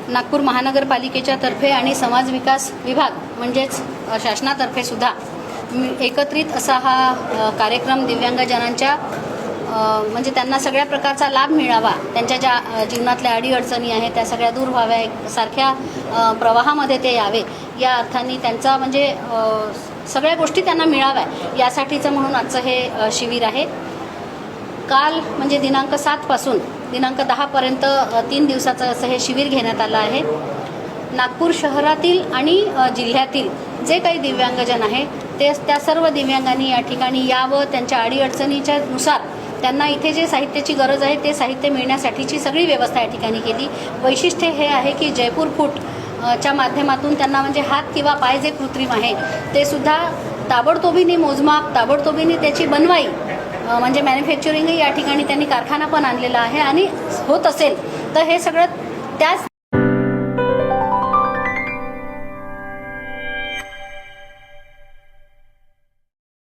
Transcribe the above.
नागपूर महानगरपालिकेच्या तर्फे आणि समाज विकास विभाग म्हणजेच शासनातर्फे सुद्धा एकत्रित असा हा कार्यक्रम दिव्यांगजनांच्या म्हणजे त्यांना सगळ्या प्रकारचा लाभ मिळावा, त्यांच्या ज्या जीवनातल्या अडीअडचणी आहेत त्या सगळ्या दूर व्हाव्या, सारख्या प्रवाहामध्ये ते यावे या अर्थाने त्यांचा म्हणजे सगळ्या गोष्टी त्यांना मिळाव्या यासाठीचं म्हणून आजचं हे शिबिर आहे। काल म्हणजे दिनांक 7 पासून दिनांक 10 पर्यंत 3 दिवसाचं असं हे शिबिर घेण्यात आलं आहे। नागपूर शहरातील आणि जिल्ह्यातील जे काही दिव्यांगजन आहे ते त्या सर्व दिव्यांगांनी या ठिकाणी यावं, त्यांच्या अडीअडचणीच्या नुसार त्यांना इथे जे साहित्याची गरज आहे ते साहित्य मिळण्यासाठीची सगळी व्यवस्था या ठिकाणी केली। वैशिष्ट्य हे आहे की जयपूर फूट च्या माध्यमातून त्यांना म्हणजे हात किंवा पाय जे कृत्रिम आहे ते सुद्धा ताबडतोबीने मोजमाप, ताबडतोबीने त्याची बनवाई म्हणजे मॅन्युफॅक्चरिंगही या ठिकाणी त्यांनी कारखाना पण आणलेला आहे आणि होत असेल तर हे सगळं त्याच